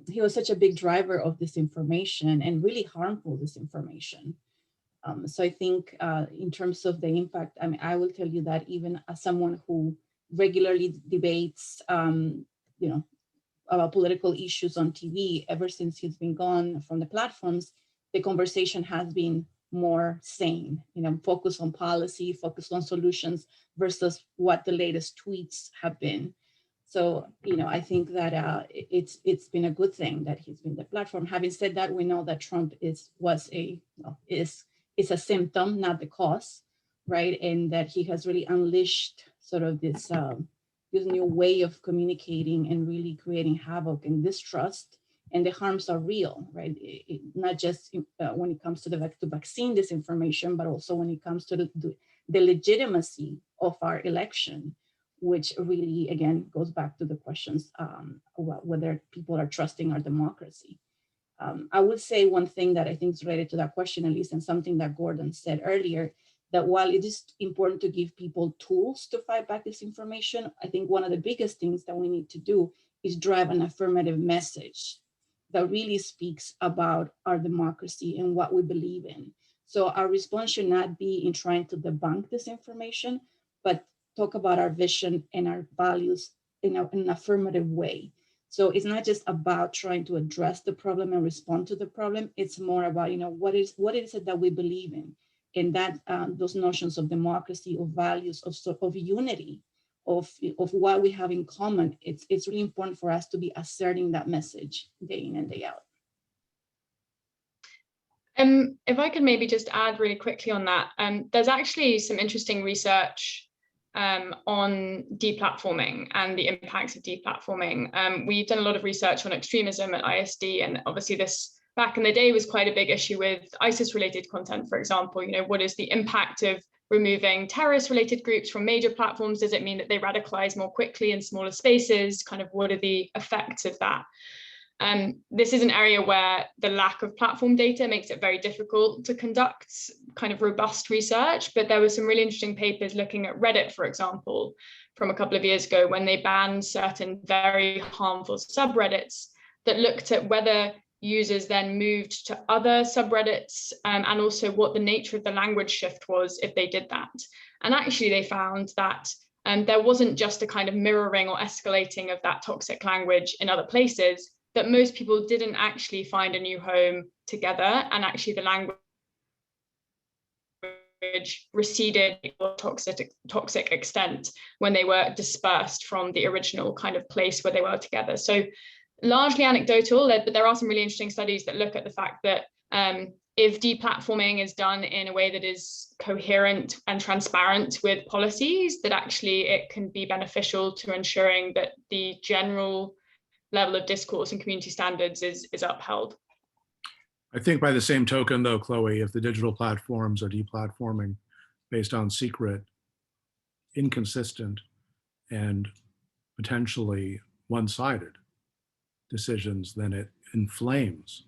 Speaker 4: he was such a big driver of disinformation and really harmful disinformation. So I think in terms of the impact, I mean, I will tell you that even as someone who regularly debates, about political issues on TV, ever since he's been gone from the platforms, the conversation has been more sane, focused on policy, focused on solutions versus what the latest tweets have been. So, I think that it's been a good thing that he's been the platform. Having said that, we know that Trump is a symptom, not the cause, right? And that he has really unleashed sort of this new way of communicating and really creating havoc and distrust, and the harms are real, right? Not just when it comes to the vaccine disinformation, but also when it comes to the legitimacy of our election, which really, again, goes back to the questions about whether people are trusting our democracy. I would say one thing that I think is related to that question, at least, and something that Gordon said earlier, that while it is important to give people tools to fight back disinformation, I think one of the biggest things that we need to do is drive an affirmative message that really speaks about our democracy and what we believe in. So our response should not be in trying to debunk disinformation, but talk about our vision and our values in an affirmative way. So it's not just about trying to address the problem and respond to the problem. It's more about, what is it that we believe in? And that those notions of democracy, of values, of unity, of what we have in common, it's really important for us to be asserting that message day in and day out.
Speaker 3: If I could maybe just add really quickly on that, there's actually some interesting research on deplatforming and the impacts of deplatforming. We've done a lot of research on extremism at ISD, and obviously this back in the day was quite a big issue with ISIS-related content, for example. What is the impact of removing terrorist-related groups from major platforms? Does it mean that they radicalize more quickly in smaller spaces? Kind of what are the effects of that? This is an area where the lack of platform data makes it very difficult to conduct kind of robust research, but there were some really interesting papers looking at Reddit, for example, from a couple of years ago, when they banned certain very harmful subreddits that looked at whether users then moved to other subreddits and also what the nature of the language shift was if they did that. And actually they found that there wasn't just a kind of mirroring or escalating of that toxic language in other places, that most people didn't actually find a new home together, and actually the language receded to toxic extent when they were dispersed from the original kind of place where they were together. So largely anecdotal, but there are some really interesting studies that look at the fact that if deplatforming is done in a way that is coherent and transparent with policies, that actually it can be beneficial to ensuring that the general level of discourse and community standards is upheld.
Speaker 6: I think by the same token, though, Chloe, if the digital platforms are deplatforming based on secret, inconsistent, and potentially one-sided decisions, then it inflames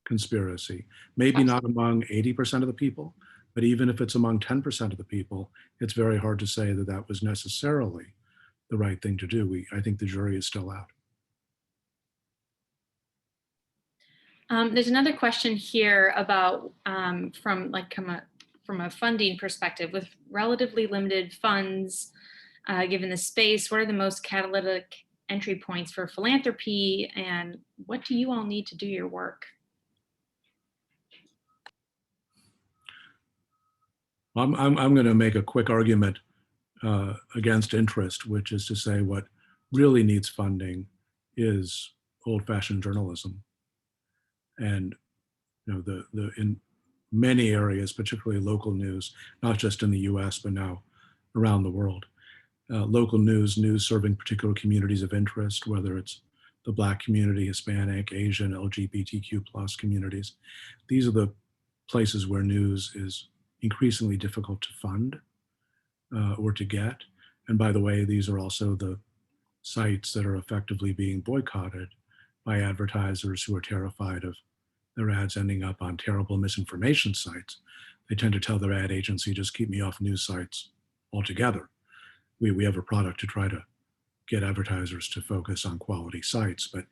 Speaker 6: conspiracy. Maybe not among 80% of the people, but even if it's among 10% of the people, it's very hard to say that that was necessarily the right thing to do. I think the jury is still out.
Speaker 1: There's another question here about from a funding perspective. With relatively limited funds, given the space, what are the most catalytic entry points for philanthropy, and what do you all need to do your work?
Speaker 6: I'm going to make a quick argument against interest, which is to say what really needs funding is old-fashioned journalism. And in many areas, particularly local news, not just in the US, but now around the world, local news serving particular communities of interest, whether it's the Black community, Hispanic, Asian, LGBTQ plus communities. These are the places where news is increasingly difficult to fund or to get. And by the way, these are also the sites that are effectively being boycotted by advertisers who are terrified of their ads ending up on terrible misinformation sites. They tend to tell their ad agency, just keep me off news sites altogether. We have a product to try to get advertisers to focus on quality sites, but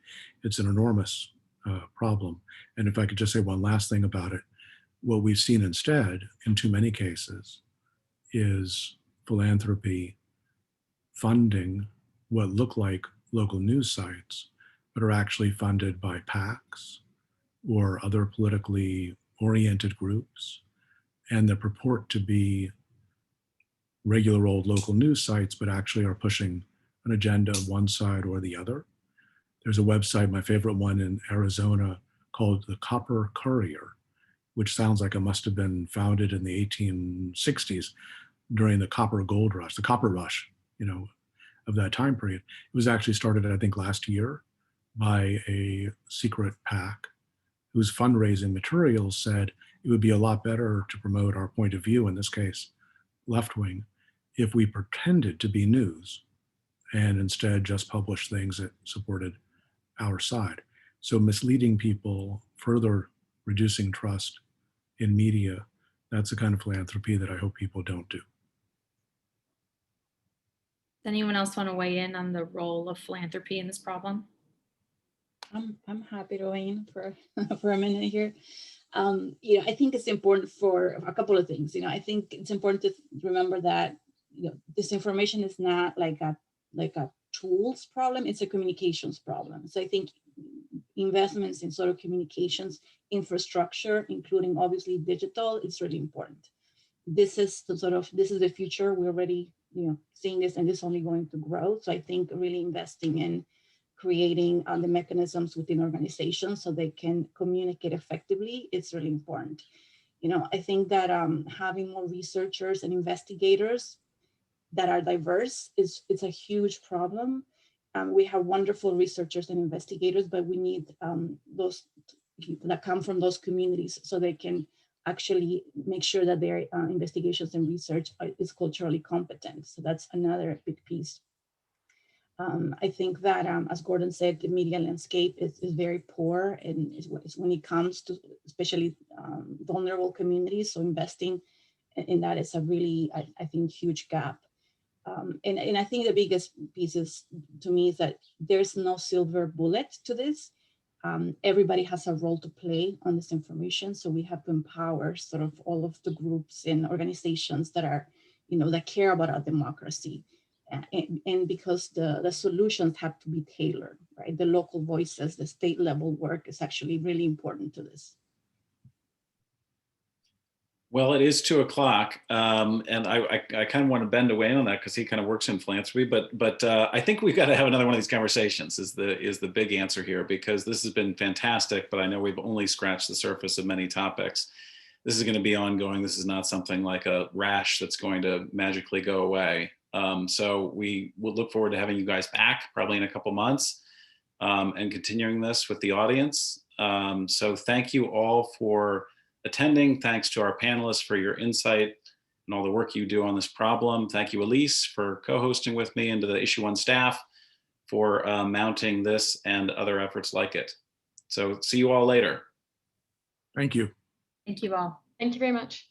Speaker 6: it's an enormous problem. And if I could just say one last thing about it, what we've seen instead, in too many cases, is philanthropy funding what look like local news sites, but are actually funded by PACs or other politically oriented groups, and that purport to be regular old local news sites, but actually are pushing an agenda of one side or the other. There's a website, my favorite one in Arizona, called the Copper Courier, which sounds like it must have been founded in the 1860s during the copper gold rush, the copper rush, of that time period. It was actually started, I think, last year by a secret PAC whose fundraising materials said it would be a lot better to promote our point of view, in this case, left wing, if we pretended to be news and instead just published things that supported our side. So misleading people, further reducing trust in media, that's the kind of philanthropy that I hope people don't do.
Speaker 1: Does anyone else want to weigh in on the role of philanthropy in this problem?
Speaker 4: I'm happy to weigh in for a minute here. I think it's important for a couple of things. I think it's important to remember that disinformation is not like a tools problem; it's a communications problem. So I think investments in sort of communications infrastructure, including obviously digital, is really important. This is the future. We're already seeing this, and it's only going to grow. So I think really investing in creating the mechanisms within organizations so they can communicate effectively is really important. I think that having more researchers and investigators that are diverse is a huge problem. We have wonderful researchers and investigators, but we need those people that come from those communities so they can actually make sure that their investigations and research is culturally competent. So that's another big piece. I think that, as Gordon said, the media landscape is very poor, and it's when it comes to especially vulnerable communities. So investing in that is a really, I think, huge gap. And I think the biggest pieces to me is that there's no silver bullet to this. Everybody has a role to play on this information. So we have to empower sort of all of the groups and organizations that are, that care about our democracy. And because the solutions have to be tailored, right? The local voices, the state level work is actually really important to this.
Speaker 2: Well, it is 2 o'clock, and I kind of want to bend away on that because he kind of works in philanthropy. But I think we've got to have another one of these conversations. Is the big answer here, because this has been fantastic. But I know we've only scratched the surface of many topics. This is going to be ongoing. This is not something like a rash that's going to magically go away. So we will look forward to having you guys back probably in a couple months and continuing this with the audience. So thank you all for attending. Thanks to our panelists for your insight and all the work you do on this problem. Thank you, Elise, for co-hosting with me, and to the Issue One staff for mounting this and other efforts like it. So see you all later.
Speaker 6: Thank you.
Speaker 1: Thank you all.
Speaker 3: Thank you very much.